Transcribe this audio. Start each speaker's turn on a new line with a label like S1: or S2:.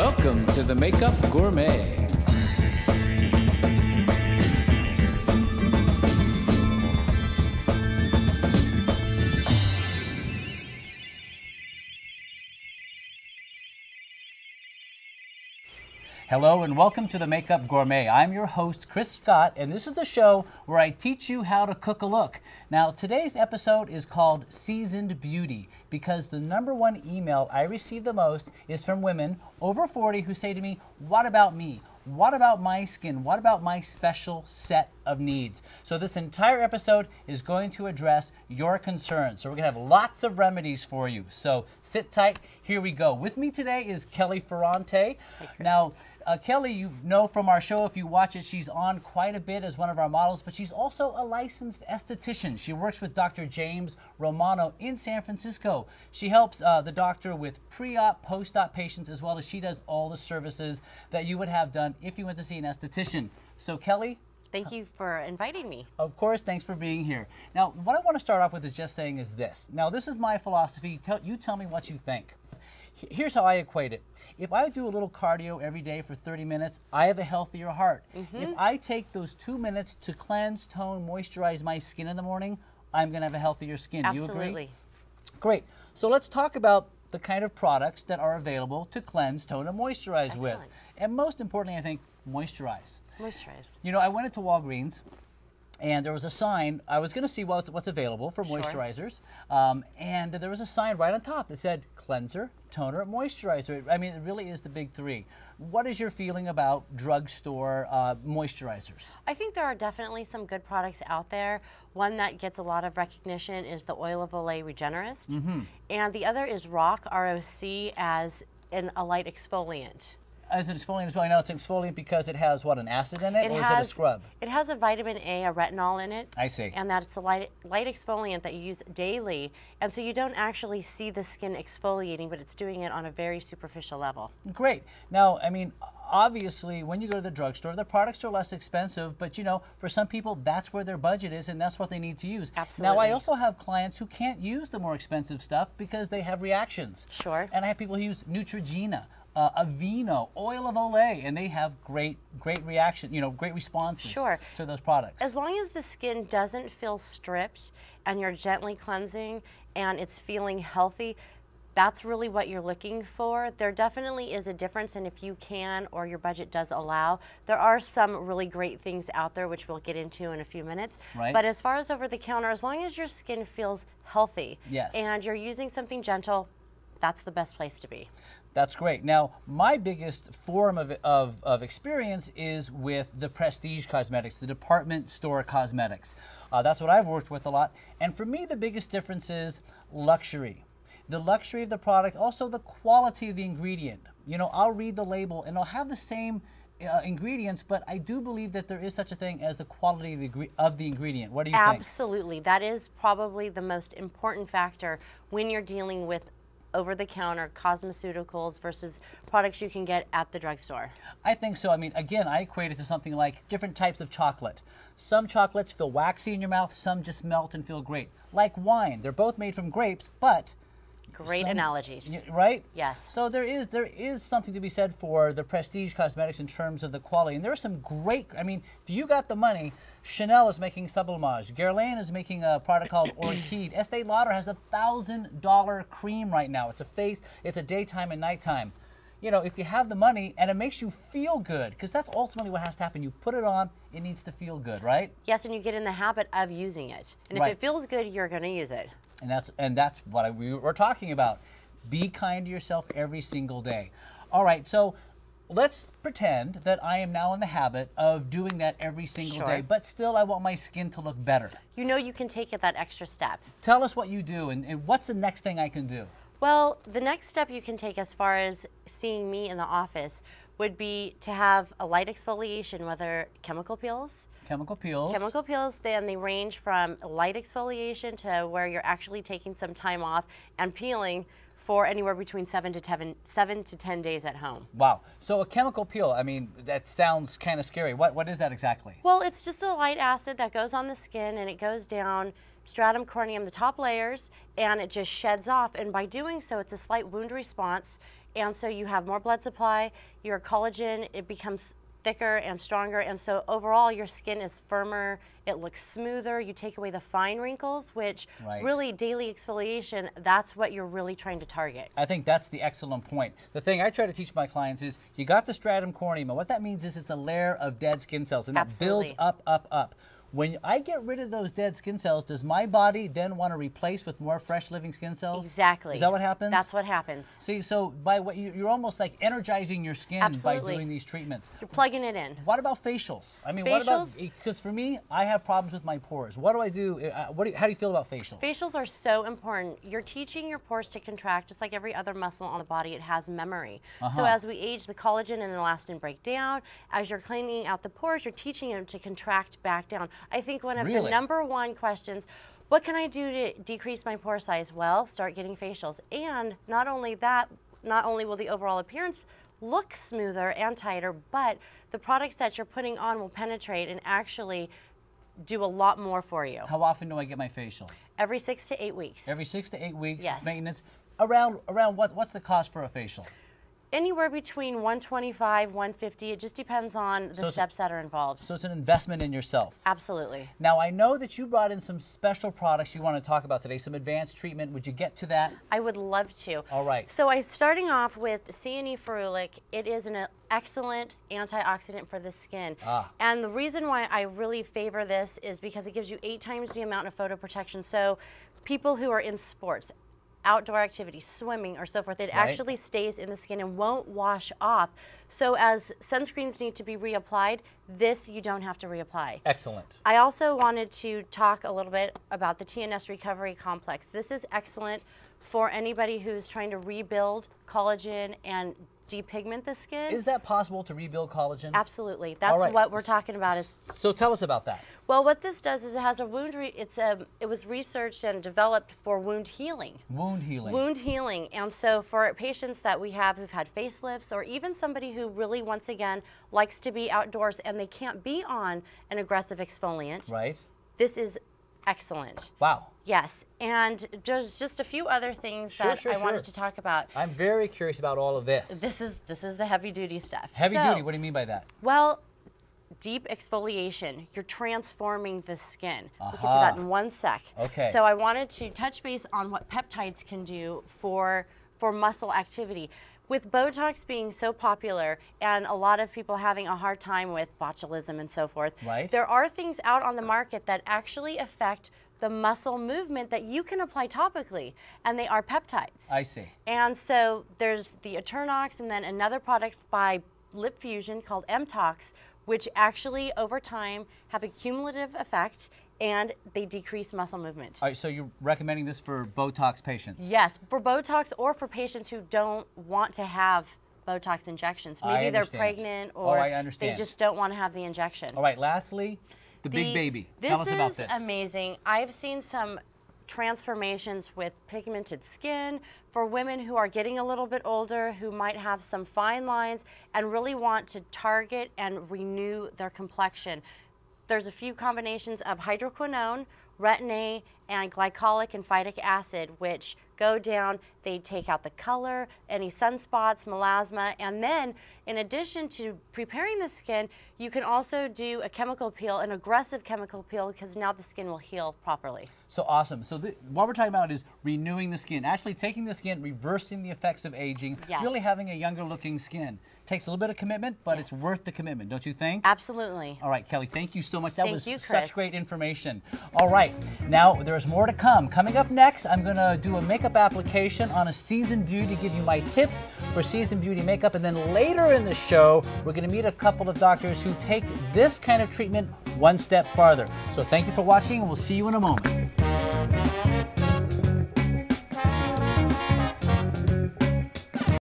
S1: Welcome to the Makeup Gourmet. Hello and welcome to the Makeup Gourmet. I'm your host, Chris Scott, and this is the show where I teach you how to cook a look. Now, today's episode is called Seasoned Beauty because the #1 email I receive the most is from women over 40 who say to me, what about me? What about my skin? What about my special set of needs? So this entire episode is going to address your concerns. So we're going to have lots of remedies for you. So sit tight. Here we go. With me today is Kelly Ferrante. Now, Kelly, you know from our show, if you watch it, she's on quite a bit as one of our models, but she's also a licensed esthetician. She works with Dr. James Romano in San Francisco. She helps the doctor with pre-op, post-op patients, as well as she does all the services that you would have done if you went to see an esthetician. So, Kelly,
S2: thank you for inviting me.
S1: Of course, thanks for being here. Now, what I want to start off with is just saying is this. Now, this is my philosophy. You tell me what you think. Here's how I equate it. If I do a little cardio every day for 30 minutes, I have a healthier heart. If I take those 2 minutes to cleanse, tone, moisturize my skin in the morning, I'm going to have a healthier skin. Do you agree?
S2: Absolutely.
S1: Great. So let's talk about the kind of products that are available to cleanse, tone, and moisturize with. And most importantly, I think, moisturize.
S2: Moisturize.
S1: You know, I went into Walgreens, and there was a sign. I was going to see what's available for moisturizers, and there was a sign right on top that said cleanser, toner, moisturizer. I mean, it really is the big three. What is your feeling about drugstore moisturizers?
S2: I think there are definitely some good products out there. One that gets a lot of recognition is the Oil of Olay Regenerist, and the other is ROC, R-O-C, as a light exfoliant.
S1: As an exfoliant as well. I know it's an exfoliant because it has, what, an acid in it, or is it a scrub?
S2: It has a vitamin A, a retinol in it.
S1: I see.
S2: And that's a light exfoliant that you use daily. And so you don't actually see the skin exfoliating, but it's doing it on a very superficial level.
S1: Great. Now, I mean, obviously, when you go to the drugstore, the products are less expensive, but, you know, for some people, that's where their budget is, and that's what they need to use.
S2: Absolutely.
S1: Now, I also have clients who can't use the more expensive stuff because they have reactions.
S2: Sure.
S1: And I have people who use Neutrogena, Aveeno, Oil of Olay, and they have great reaction, you know, great responses to those products.
S2: As long as the skin doesn't feel stripped and you're gently cleansing and it's feeling healthy, that's really what you're looking for. There definitely is a difference, and if you can or your budget does allow, there are some really great things out there which we'll get into in a few minutes.
S1: Right.
S2: But as far as over the counter, as long as your skin feels healthy and you're using something gentle, that's the best place to be.
S1: That's great. Now, my biggest form of experience is with the prestige cosmetics, the department store cosmetics. That's what I've worked with a lot. And for me, the biggest difference is luxury. The luxury of the product, also the quality of the ingredient. You know, I'll read the label and I'll have the same ingredients, but I do believe that there is such a thing as the quality of the ingredient. What do you think?
S2: Absolutely. That is probably the most important factor when you're dealing with over-the-counter cosmeceuticals versus products you can get at the drugstore. I
S1: think so. I mean, again, I equate it to something like different types of chocolate. Some chocolates feel waxy in your mouth, some just melt and feel great. Like wine, they're both made from grapes, but
S2: great analogies.
S1: Right?
S2: Yes.
S1: So there is something to be said for the prestige cosmetics in terms of the quality. And there are some great, I mean, if you got the money, Chanel is making Sublimage. Guerlain is making a product called Orchid. Estee Lauder has a $1,000 cream right now. It's a face, it's a daytime and nighttime. You know, if you have the money and it makes you feel good, because that's ultimately what has to happen. You put it on, it needs to feel good, right?
S2: Yes, and you get in the habit of using it. And if it feels good, you're going to use it.
S1: And that's what we were talking about. Be kind to yourself every single day. All right, so let's pretend that I am now in the habit of doing that every single day, but still I want my skin to look better.
S2: You know you can take it that extra step.
S1: Tell us what you do and what's the next thing I can do?
S2: Well, the next step you can take as far as seeing me in the office would be to have a light exfoliation, whether chemical peels.
S1: Chemical peels.
S2: Chemical peels, then they range from light exfoliation to where you're actually taking some time off and peeling for anywhere between 7 to 10 days at home.
S1: Wow. So a chemical peel, I mean, that sounds kind of scary. What is that exactly?
S2: Well, it's just a light acid that goes on the skin and it goes down stratum corneum, the top layers, and it just sheds off. And by doing so, it's a slight wound response. and so you have more blood supply, your collagen, it becomes thicker and stronger, and so overall your skin is firmer, it looks smoother, you take away the fine wrinkles, which really daily exfoliation, that's what you're really trying to target.
S1: I think that's the excellent point. The thing I try to teach my clients is you got the stratum corneum, and what that means is it's a layer of dead skin cells, and that builds up, up, up. When I get rid of those dead skin cells, does my body then want to replace with more fresh living skin cells?
S2: Exactly.
S1: Is that what happens?
S2: That's what happens.
S1: See, so by what you're almost like energizing your skin by doing these treatments.
S2: You're plugging it in.
S1: What about facials? I mean,
S2: facials?
S1: What about, because for me, I have problems with my pores. What do I do? How do you feel about facials?
S2: Facials are so important. You're teaching your pores to contract just like every other muscle on the body. It has memory. So as we age, the collagen and elastin break down. As you're cleaning out the pores, you're teaching them to contract back down. I think one of the number one questions, what can I do to decrease my pore size? Well, start getting facials. And not only that, not only will the overall appearance look smoother and tighter, but the products that you're putting on will penetrate and actually do a lot more for you.
S1: How often do I get my facial?
S2: Every 6 to 8 weeks.
S1: Every 6 to 8 weeks.
S2: Yes.
S1: It's maintenance. Around what's the cost for a facial?
S2: Anywhere between $125, $150. It just depends on the steps that are involved.
S1: So it's an investment in yourself.
S2: Absolutely.
S1: Now I know that you brought in some special products you want to talk about today, some advanced treatment. Would you get to that?
S2: I would love to.
S1: All right.
S2: So I'm starting off with CNE ferulic. It is an excellent antioxidant for the skin. And the reason why I really favor this is because it gives you 8 times the amount of photoprotection. So people who are in sports, outdoor activities, swimming or so forth, it actually stays in the skin and won't wash off. So as sunscreens need to be reapplied, this you don't have to reapply.
S1: Excellent.
S2: I also wanted to talk a little bit about the TNS Recovery Complex. This is excellent for anybody who's trying to rebuild collagen and depigment the skin.
S1: Is that possible to rebuild collagen?
S2: Absolutely. That's what we're talking about.
S1: So tell us about that.
S2: Well, what this does is it has a wound, it was researched and developed for wound healing.
S1: Wound healing.
S2: Wound healing. And so for patients that we have who've had facelifts, or even somebody who really, once again, likes to be outdoors and they can't be on an aggressive exfoliant.
S1: Right.
S2: This is excellent.
S1: Wow.
S2: Yes, and just a few other things that I wanted to talk about.
S1: I'm very curious about all of this.
S2: This is the heavy duty stuff.
S1: Heavy duty, what do you mean by that?
S2: Well, deep exfoliation, you're transforming the skin. We'll get to that in one sec.
S1: Okay.
S2: So I wanted to touch base on what peptides can do for muscle activity. With Botox being so popular and a lot of people having a hard time with botulism and so forth, there are things out on the market that actually affect the muscle movement that you can apply topically, and they are peptides.
S1: I see.
S2: And so there's the Eternox and then another product by Lip Fusion called Mtox, which actually over time have a cumulative effect and they decrease muscle movement.
S1: All right, so you're recommending this for Botox patients?
S2: Yes, for Botox or for patients who don't want to have Botox injections. Maybe they're pregnant or they just don't want to have the injection.
S1: All right, lastly, the big baby. Tell us about this.
S2: This is amazing. I've seen some transformations with pigmented skin for women who are getting a little bit older, who might have some fine lines and really want to target and renew their complexion. There's a few combinations of hydroquinone, retin-A, and glycolic and phytic acid, which go down, they take out the color, any sunspots, melasma, and then in addition to preparing the skin, you can also do a chemical peel, an aggressive chemical peel, because now the skin will heal properly.
S1: So awesome. So what we're talking about is renewing the skin, actually taking the skin, reversing the effects of aging, really having a younger looking skin. Takes a little bit of commitment, but it's worth the commitment, don't you think?
S2: Absolutely.
S1: All right, Kelly, thank you so much. That was such great information. All right, now there's more to come. Coming up next, I'm going to do a makeup application on a seasoned beauty, give you my tips for seasoned beauty makeup, and then later in the show, we're going to meet a couple of doctors who take this kind of treatment one step farther. So thank you for watching, and we'll see you in a moment.